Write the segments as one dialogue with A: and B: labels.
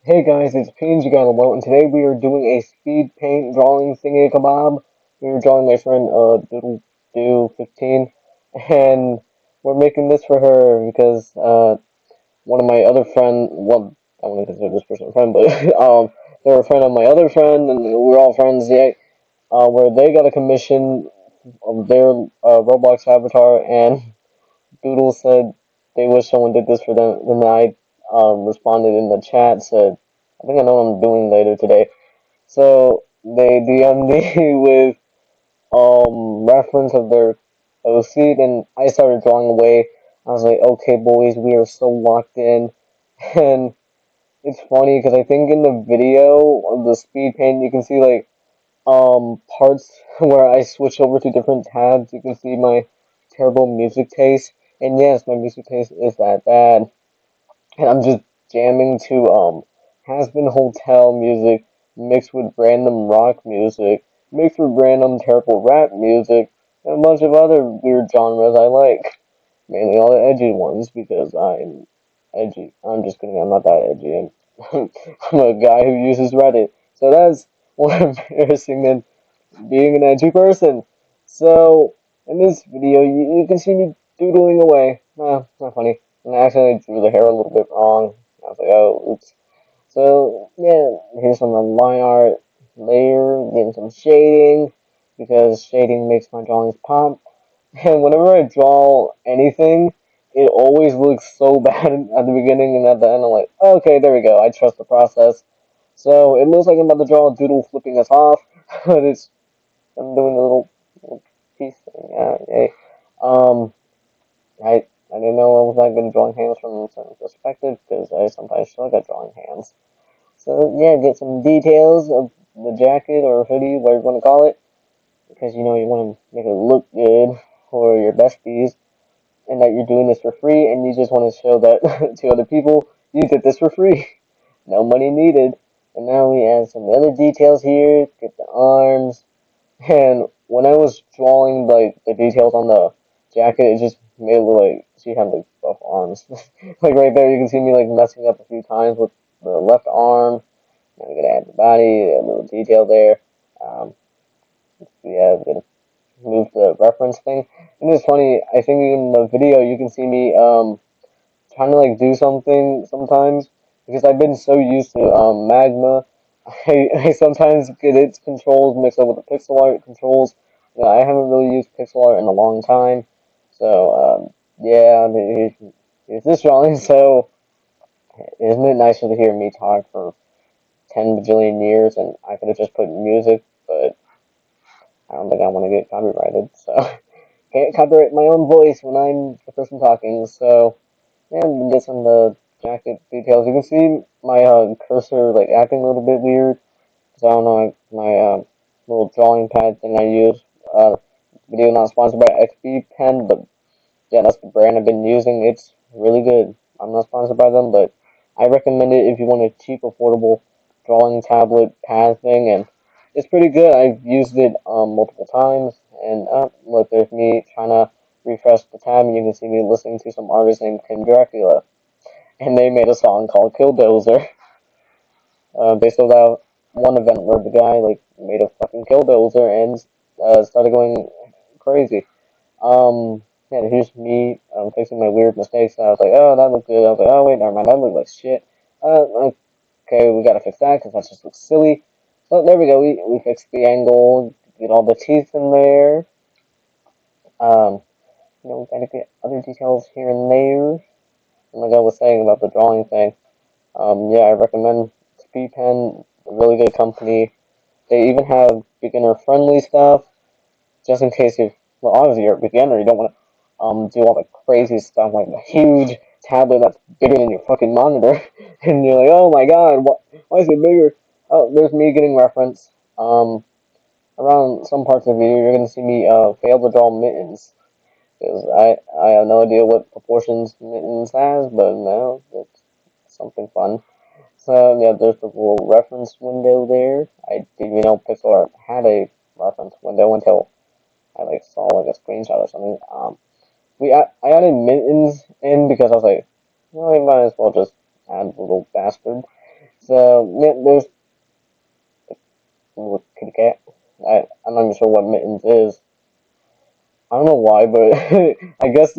A: Hey guys, it's Pngguylol, and today we are doing a speed paint drawing thingy kebab. We were drawing my friend Doodle Do 15, and we're making this for her because one of my other friend, well, I wouldn't consider this person a friend, but they're a friend of my other friend, and we're all friends. Yeah, where they got a commission of their Roblox avatar, and Doodle said they wish someone did this for them. Then I responded in the chat, said, I think I know what I'm doing later today. So they DM'd me with reference of their seat, and I started drawing away. I was like, okay, boys, we are so locked in. And it's funny because I think in the video of the speed paint, you can see like parts where I switch over to different tabs. You can see my terrible music taste, and yes, my music taste is that bad. And I'm just jamming to Has Been Hotel music mixed with random rock music, mixed with random terrible rap music, and a bunch of other weird genres I like. Mainly all the edgy ones because I'm edgy. I'm just kidding. I'm not that edgy. I'm a guy who uses Reddit. So that's more embarrassing than being an edgy person. So, in this video, you can see me doodling away. Not funny. And I accidentally drew the hair a little bit wrong. I was like, oh, oops. So, yeah, here's some of my art layer, getting some shading, because shading makes my drawings pop. And whenever I draw anything, it always looks so bad at the beginning, and at the end I'm like, okay, there we go, I trust the process. So, it looks like I'm about to draw a doodle flipping us off, but I'm doing a little piece thing. Yeah, yay. Um, I didn't know I was that good at drawing hands from a certain perspective because I sometimes suck at drawing hands. So yeah, get some details of the jacket or hoodie, whatever you want to call it, because you want to make it look good for your besties, and that you're doing this for free, and you just want to show that to other people you did this for free, no money needed. And now we add some other details here. Get the arms, and when I was drawing like the details on the jacket, it just made it look like she had like buff arms. Like right there, you can see me like messing up a few times with the left arm. Now we gotta add the body, a little detail there. Um, yeah, we gotta move the reference thing. And it's funny. I think in the video you can see me trying to like do something sometimes because I've been so used to Magma. I sometimes get its controls mixed up with the pixel art controls. Yeah, I haven't really used pixel art in a long time, so yeah, it's this drawing. So isn't it nicer to hear me talk for 10 bajillion years, and I could have just put music, but I don't think I want to get copyrighted, so can't copyright my own voice when I'm the person talking. So and get some of the jacket details. You can see my cursor like acting a little bit weird. So I don't know my little drawing pad thing I use. Video not sponsored by XP Pen, but yeah, that's the brand I've been using. It's really good. I'm not sponsored by them, but I recommend it if you want a cheap, affordable drawing tablet pad thing, and it's pretty good. I've used it multiple times, and look, there's me trying to refresh the tab, and you can see me listening to some artist named King Dracula, and they made a song called Killdozer. They sold out one event where the guy like made a fucking Killdozer and started going crazy. Yeah, here's me fixing my weird mistakes. And I was like, oh, that looked good. I was like, oh wait, never mind, that looked like shit. Okay, we gotta fix that because that just looks silly. So there we go. We fixed the angle, get all the teeth in there. Um, gotta get other details here and there. Like I was saying about the drawing thing. Yeah, I recommend SpeedPen, a really good company. They even have beginner friendly stuff, just in case well, obviously you're a beginner, you don't want to do all the crazy stuff like a huge tablet that's bigger than your fucking monitor, and you're like, oh my god, why is it bigger? Oh, there's me getting reference. Around some parts of the video, you're gonna see me fail to draw mittens because I have no idea what proportions mittens has, but no, it's something fun. So yeah, there's the little reference window there. I didn't even know Pixel Art had a reference window until I like saw like a screenshot or something. I added mittens in because I was like, I might as well just add the little bastard. So yeah, there's with kitty cat. I'm not even sure what Mittens is. I don't know why, but I guess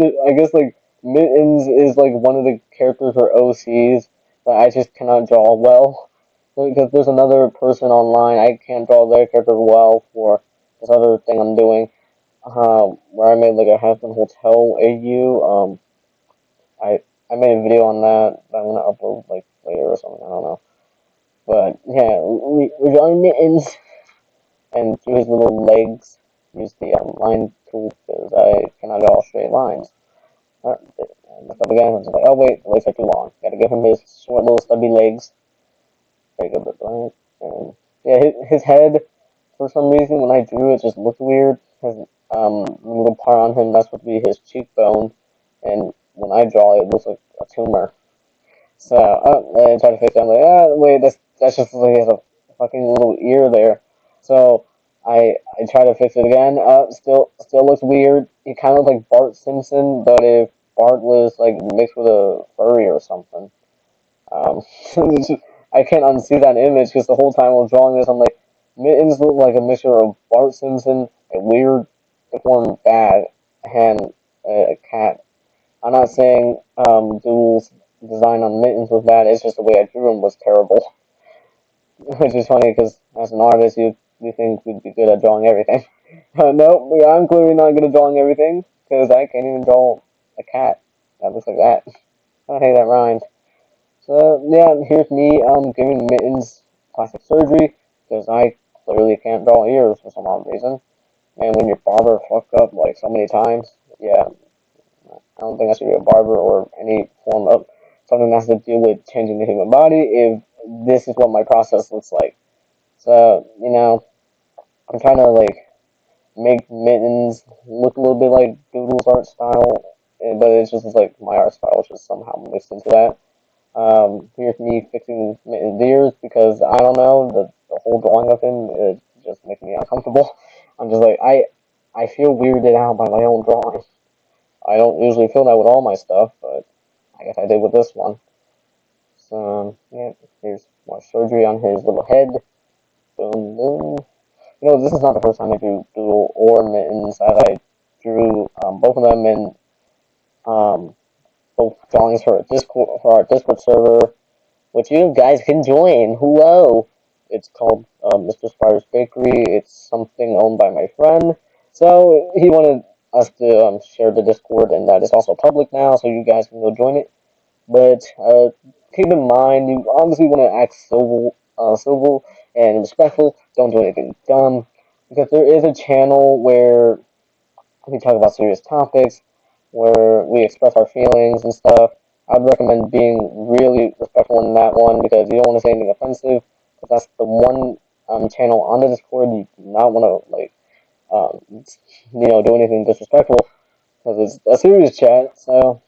A: like Mittens is like one of the characters for OCs that I just cannot draw well. Because there's another person online, I can't draw their character well for this other thing I'm doing. Where I made like a Hampton Hotel AU. I I made a video on that that I'm gonna upload like later or something. I don't know. But yeah, we're drawing Mittens and do his little legs. Use the line tool because I cannot draw straight lines. I messed up again. I was like, oh wait, the legs are too long. Gotta give him his short little stubby legs. Take a bit blank. And yeah, his head, for some reason, when I drew it, just looked weird. His little part on him, that's supposed to be his cheekbone. And when I draw it, it looks like a tumor. So I tried to fix it. I'm like, wait, that's just like he has a fucking little ear there. So I try to fix it again. Still looks weird. He kind of looks like Bart Simpson, but if Bart was like mixed with a furry or something. Um, I can't unsee that image because the whole time I was drawing this, I'm like, Mittens look like a mixture of Bart Simpson, a weird, deformed bat, and a cat. I'm not saying Doodle's design on Mittens was bad. It's just the way I drew him was terrible, which is funny because as an artist, you think we'd be good at drawing everything. No, I'm clearly not good at drawing everything because I can't even draw a cat that looks like that. I hate that rhyme. So yeah, here's me giving Mittens plastic surgery because I clearly can't draw ears for some odd reason. And when your barber fucked up like so many times, yeah, I don't think I should be a barber or any form of something that has to deal with changing the human body if this is what my process looks like. So, I'm trying to like make Mittens look a little bit like Doodle's art style, but it's just like my art style is just somehow mixed into that. Here's me fixing Mitten's ears because I don't know, the whole drawing of him is just making me uncomfortable. I'm just like I feel weirded out by my own drawing. I don't usually feel that with all my stuff, but I guess I did with this one. So yeah, here's more surgery on his little head. Boom, boom. This is not the first time I drew Doodle or Mittens. I drew both of them in um, both drawings for our Discord server, which you guys can join. Hello. It's called Mr. Spider's Bakery. It's something owned by my friend. So he wanted us to share the Discord, and that is also public now, so you guys can go join it. But keep in mind, you obviously want to act civil and respectful. Don't do anything dumb, because there is a channel where we talk about serious topics, where we express our feelings and stuff. I'd recommend being really respectful in that one because you don't want to say anything offensive. Because that's the one channel on the Discord you do not want to do anything disrespectful because it's a serious chat. So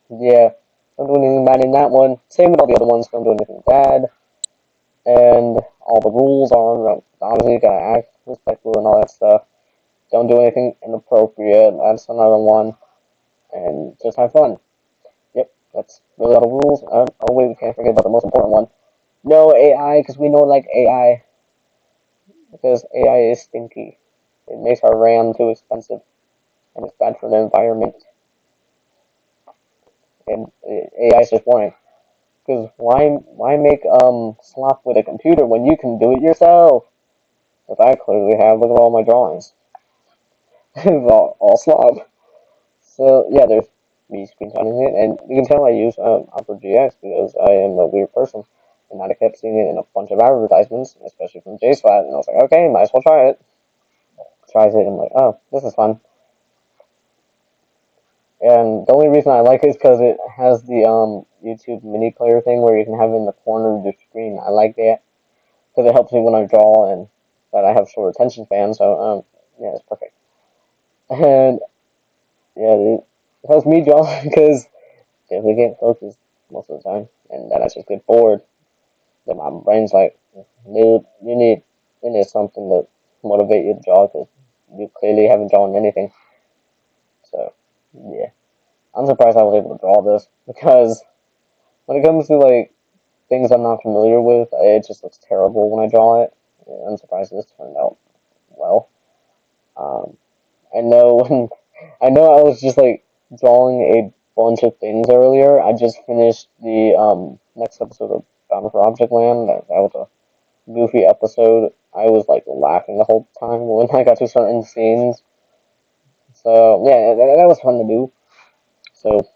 A: yeah, don't do anything bad in that one. Same with all the other ones. Don't do anything bad. And all the rules are obviously you gotta act respectful and all that stuff. Don't do anything inappropriate. That's another one. And just have fun. Yep, that's really all the rules. Oh wait, we can't forget about the most important one. No AI, because we know like AI, because AI is stinky. It makes our RAM too expensive, and it's bad for the environment. And AI is just boring. Because why make slop with a computer when you can do it yourself? As I clearly have. Look at all my drawings. It's all slop. So yeah, there's me screenshotting it, and you can tell I use Opera GX because I am a weird person, and I kept seeing it in a bunch of advertisements, especially from JSplat, and I was like, okay, might as well try it. Tries it, and I'm like, oh, this is fun. And the only reason I like it is because it has the YouTube mini player thing where you can have it in the corner of your screen. I like that because it helps me when I draw and that I have short attention span. So yeah, it's perfect. And yeah, it helps me draw because we can't focus most of the time, and then I just get bored. Then my brain's like, dude, you need something to motivate you to draw because you clearly haven't drawn anything. So yeah, I'm surprised I was able to draw this because when it comes to like things I'm not familiar with, it just looks terrible when I draw it. Yeah, I'm surprised this turned out well. Um, I know when I know I was just like drawing a bunch of things earlier. I just finished the next episode of Bound for Object Land. That was a goofy episode. I was like laughing the whole time when I got to certain scenes. So yeah, that was fun to do. So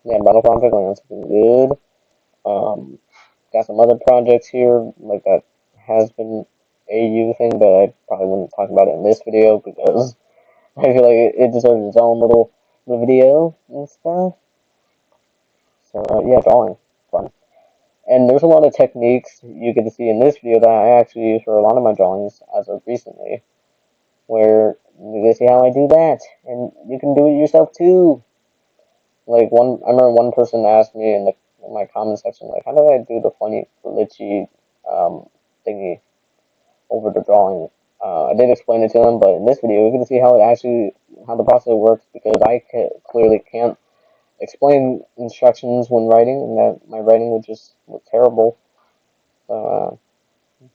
A: yeah, Battle for Object Land's been good. Um, got some other projects here like that has been AU thing, but I probably wouldn't talk about it in this video because I feel like it deserves its own little video and stuff. So yeah, drawing, fun. And there's a lot of techniques you get to see in this video that I actually use for a lot of my drawings as of recently, where you get to see how I do that, and you can do it yourself too. Like I remember one person asked me in my comment section, like, how do I do the funny glitchy thingy over the drawing? I did explain it to them, but in this video, we get to see how the process works because clearly can't explain instructions when writing, and that my writing would just look terrible. So,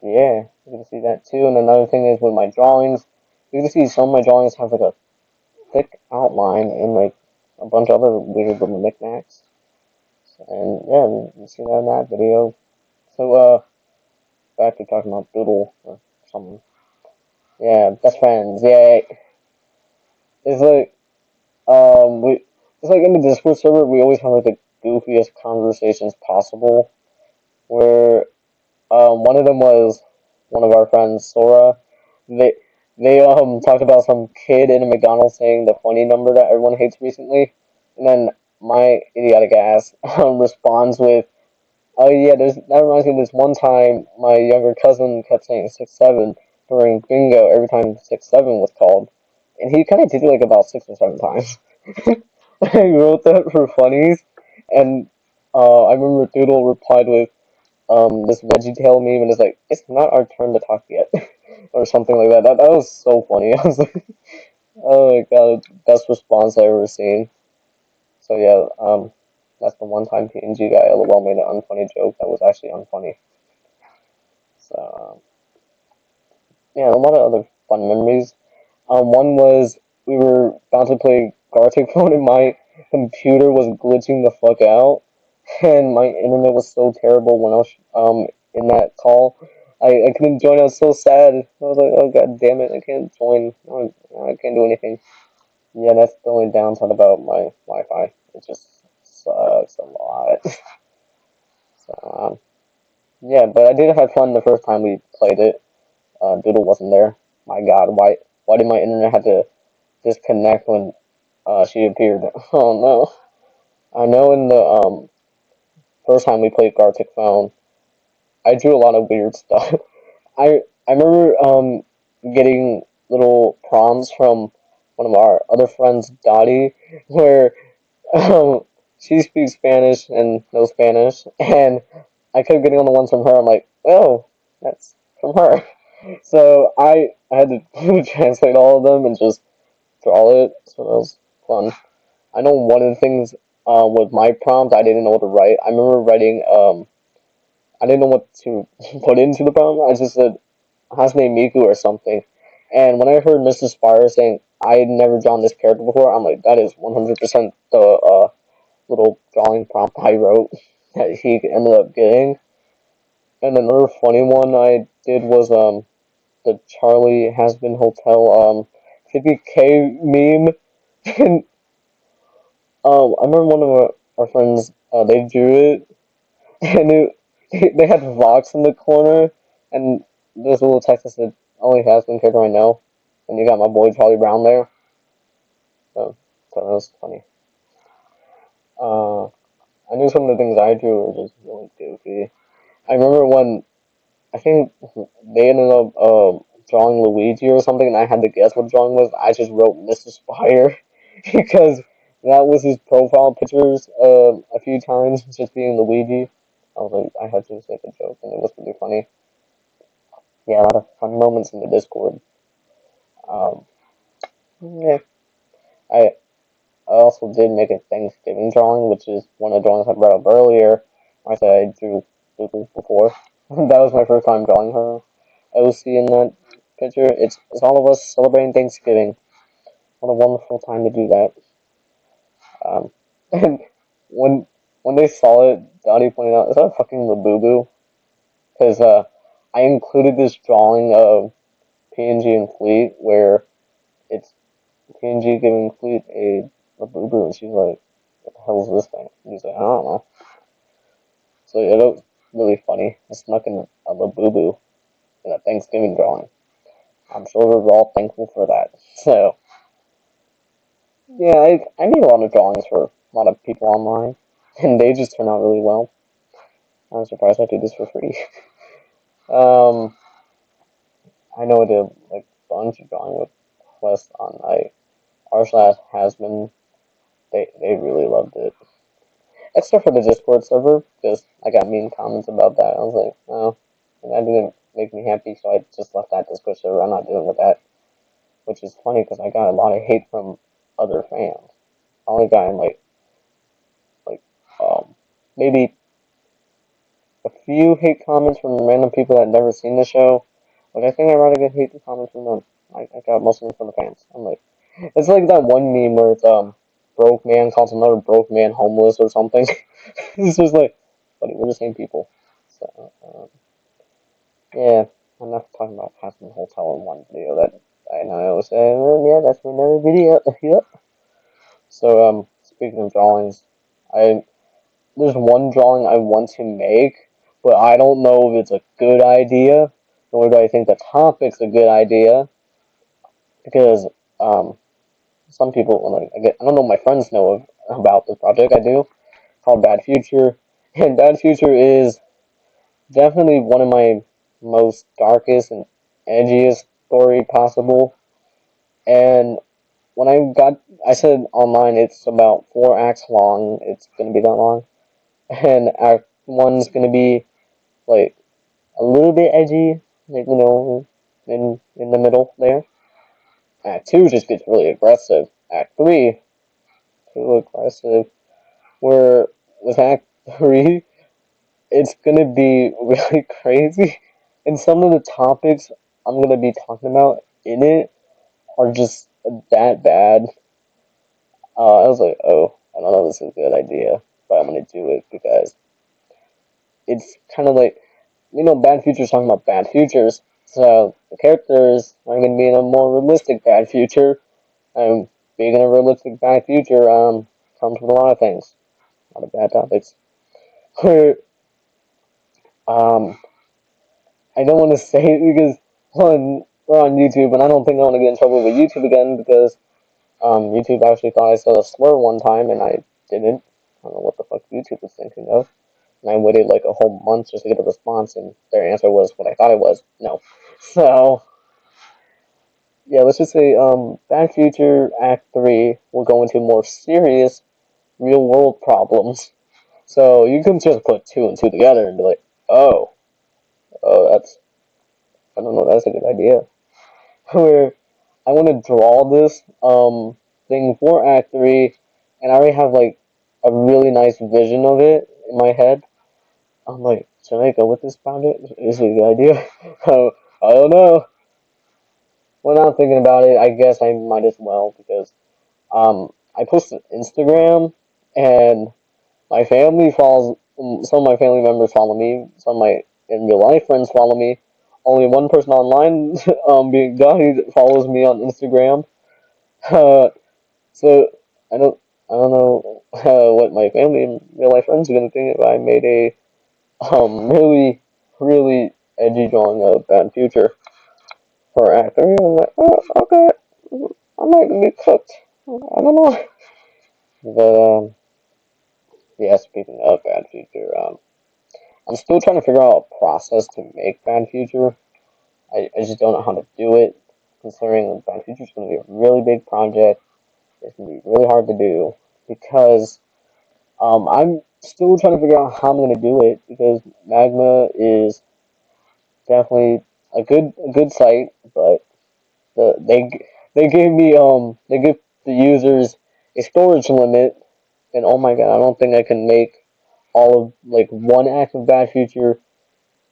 A: yeah, you can see that too. And another thing is with my drawings, you can see some of my drawings have like a thick outline and like a bunch of other weird little knickknacks. And yeah, you see that in that video. So, back to talking about Doodle or something. Yeah, best friends. Yeah, it's like we. It's like in the Discord server, we always have like the goofiest conversations possible. Where one of them was one of our friends, Sora. They they talked about some kid in a McDonald's saying the funny number that everyone hates recently, and then my idiotic ass responds with, "Oh yeah, that reminds me of this one time my younger cousin kept saying 6-7 during bingo every time 6-7 was called, and he kind of did it like about 6 or 7 times." I wrote that for funnies, and I remember Doodle replied with this VeggieTale meme, and it's like, it's not our turn to talk yet, or something like that. That was so funny. I was like, oh my god, best response I ever seen. So yeah, that's the one time PNG guy LOL made an unfunny joke that was actually unfunny. So yeah, a lot of other fun memories. One was we were about to play Gartic Phone, and my computer was glitching the fuck out, and my internet was so terrible when I was in that call. I couldn't join. I was so sad. I was like, oh god damn it, I can't join. I can't do anything. Yeah, that's the only downside about my Wi-Fi. It just sucks a lot. So, yeah, but I did have fun the first time we played it. Doodle wasn't there. My god, why did my internet have to disconnect when she appeared? Oh no. I know in the first time we played Gartic Phone, I drew a lot of weird stuff. I remember getting little prompts from one of our other friends, Dottie, where um, she speaks Spanish and no Spanish, and I kept getting on the ones from her. I'm like, oh, that's from her. So I had to translate all of them and just draw it. So that was fun. I know one of the things with my prompt, I didn't know what to write. I remember writing I didn't know what to put into the prompt. I just said Hasne Miku or something. And when I heard Mr. Spire saying I had never drawn this character before, I'm like, that is 100% the little drawing prompt I wrote that he ended up getting. And another funny one I did was the Charlie Has Been Hotel 50K meme. And I remember one of our friends they drew it, and they had Vox in the corner, and there's a little text that said, "Only has been character I know," and you got my boy Charlie Brown there. So that was funny. Uh, I knew some of the things I drew were just really goofy. I remember when I think they ended up drawing Luigi or something, and I had to guess what drawing was. I just wrote Mr. Spire because that was his profile pictures a few times, just being Luigi. I was like, I had to make a joke, and it was pretty funny. Yeah, a lot of fun moments in the Discord. Um, yeah, I I also did make a Thanksgiving drawing, which is one of the drawings I brought up earlier. I said I drew doodle before. That was my first time drawing her OC in that picture. It's all of us celebrating Thanksgiving. What a wonderful time to do that. Um, and when when they saw it, Donnie pointed out, "Is that fucking Labubu?" Because I included this drawing of PNG and Fleet where it's PNG giving Fleet a Labubu, and she's like, "What the hell is this thing?" And he's like, "I don't know." So yeah, that was really funny. I snuck in a Labubu in a Thanksgiving drawing. I'm sure we're all thankful for that. So yeah, I made a lot of drawings for a lot of people online, and they just turn out really well. I'm surprised I do this for free. um, I know I did like a bunch of drawing with Quest on my r slash has been. They really loved it, except for the Discord server because I got mean comments about that. I was like, oh, and that didn't make me happy, so I just left that Discord server. I'm not dealing with that, which is funny because I got a lot of hate from other fans. I only got like um maybe a few hate comments from random people that had never seen the show, but I think I'd rather get hate comments from them. I got most of them from the fans. I'm like, it's like that one meme where it's broke man calls another broke man homeless or something. It's just like, buddy, we're the same people. So yeah, I'm not talking about passing the hotel in one video that I know I always say, well, yeah, that's for another video. Yep. So speaking of drawings, I there's one drawing I want to make, but I don't know if it's a good idea, nor do I think the topic's a good idea, because um, some people, like, I don't know, my friends know about this project I do, called Bad Future, and Bad Future is definitely one of my most darkest and edgiest story possible, and when I said online it's about 4 acts long, it's gonna be that long, and Act 1's gonna be, like, a little bit edgy, like, in the middle there. Act two just gets really aggressive. Act three, too aggressive. Where with Act three, it's gonna be really crazy, and some of the topics I'm gonna be talking about in it are just that bad. I was like, oh, I don't know, if this is a good idea, but I'm gonna do it because it's kind of like, Bad Future's talking about bad futures, so the characters are going to be in a more realistic bad future. And being in a realistic bad future comes with a lot of things, a lot of bad topics. Where um, I don't want to say it because one, we're on YouTube, and I don't think I want to get in trouble with YouTube again because YouTube actually thought I said a slur one time, and I didn't. I don't know what the fuck YouTube was thinking of. And I waited like a whole month just to get a response, and their answer was what I thought it was. No. So yeah, let's just say Back Future Act 3 will go into more serious real world problems. So you can just put two and two together and be like, oh, that's, I don't know, that's a good idea. Where I want to draw this thing for Act 3, and I already have like a really nice vision of it in my head. I'm like, should I go with this project? Is it a good idea? I don't know. When I'm thinking about it, I guess I might as well because I posted Instagram, and my family follows. Some of my family members follow me. Some of my in real life friends follow me. Only one person online, being Donnie, follows me on Instagram. Uh, so I don't, I don't know what my family and real life friends are gonna think if I made a really, really edgy drawing of Bad Future for Act 3. I'm like, oh, okay, I might be cooked. I don't know. But yeah, speaking of Bad Future, I'm still trying to figure out a process to make Bad Future. I just don't know how to do it, considering Bad Future is going to be a really big project. It's going to be really hard to do because I'm still trying to figure out how I'm going to do it because Magma is definitely a good site, but the they gave me they give the users a storage limit, and oh my god, I don't think I can make all of like one active bad feature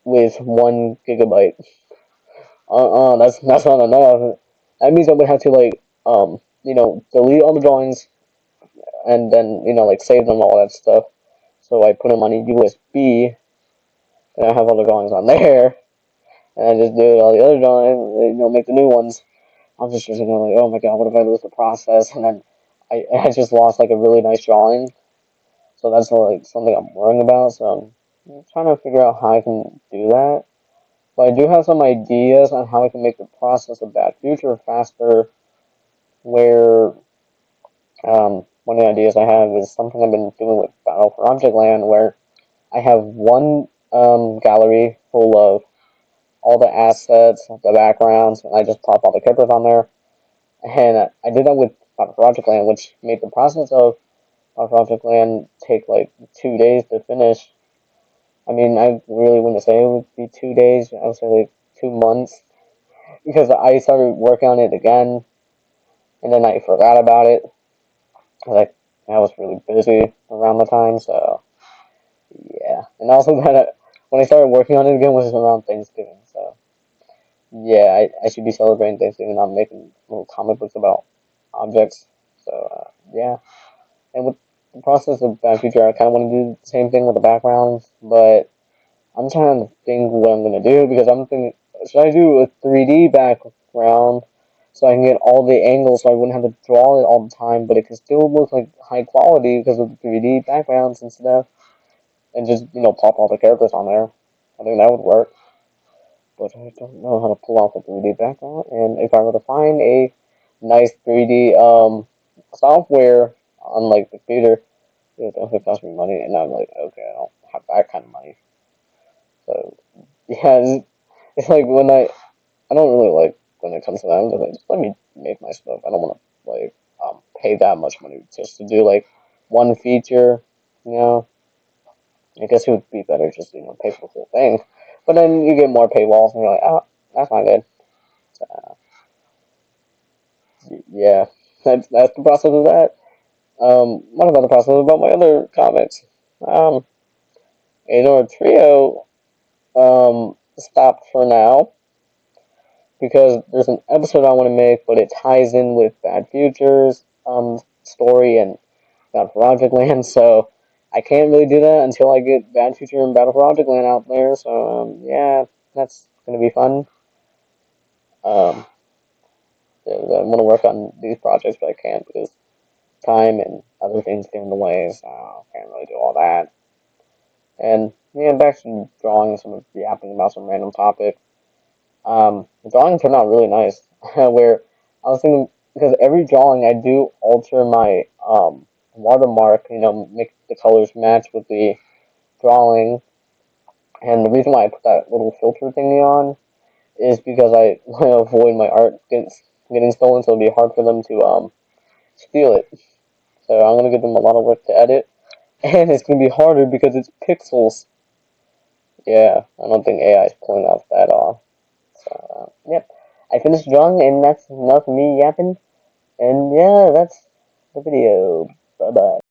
A: with 1 gigabyte. That's not enough. That means I would have to like delete all the drawings and then like save them all that stuff. So I put them on a USB and I have all the drawings on there, and I just do all the other drawings, make the new ones. I'm just like, oh my god, what if I lose the process? And then I just lost like a really nice drawing. So that's like something I'm worrying about. So I'm trying to figure out how I can do that. But I do have some ideas on how I can make the process of Bad Future faster. Where one of the ideas I have is something I've been doing with Battle for Object Land, where I have one gallery full of all the assets, the backgrounds, and I just pop all the characters on there. And I did that with Project Land, which made the process of Project Land take like 2 days to finish. I mean, I really wouldn't say it would be 2 days. I would say like 2 months because I started working on it again, and then I forgot about it. Like I was really busy around the time, so yeah. And also that when I started working on it again was around Thanksgiving, so yeah, I should be celebrating Thanksgiving. I'm making little comic books about objects, so yeah. And with the process of Back Future, I kind of want to do the same thing with the backgrounds, but I'm trying to think what I'm gonna do because I'm thinking, should I do a 3D background so I can get all the angles so I wouldn't have to draw it all the time, but it can still look like high quality because of the 3D backgrounds and stuff, and just pop all the characters on there. I think that would work, but I don't know how to pull off a 3D background. And if I were to find a nice 3D software on like the computer, it definitely cost me money, and I'm like, okay, I don't have that kind of money. So yeah, it's like when I don't really like when it comes to that. I'm just like, just let me make my stuff. I don't want to like pay that much money just to do like one feature. You know, I guess it would be better just pay for the whole thing. But then you get more paywalls, and you're like, oh, that's not good. So, yeah, that's the process of that. What about the process about my other comics? Um, Ador Trio stopped for now because there's an episode I want to make, but it ties in with Bad Futures story and Battle for Object Land, so I can't really do that until I get Bad Future and Battle for Object Land out there. So yeah, that's gonna be fun. Um, I want to work on these projects, but I can't because time and other things get in the way, so I can't really do all that. And yeah, back to drawing, some yapping about some random topic. The drawing turned out really nice. Where I was thinking because every drawing I do alter my watermark, make the colors match with the drawing. And the reason why I put that little filter thingy on is because I want to avoid my art getting stolen, so it'll be hard for them to steal it. So I'm gonna give them a lot of work to edit, and it's gonna be harder because it's pixels. Yeah, I don't think AI is pulling off that off. So, yep. I finished drawing, and that's enough of me yapping. And yeah, that's the video. Bye bye.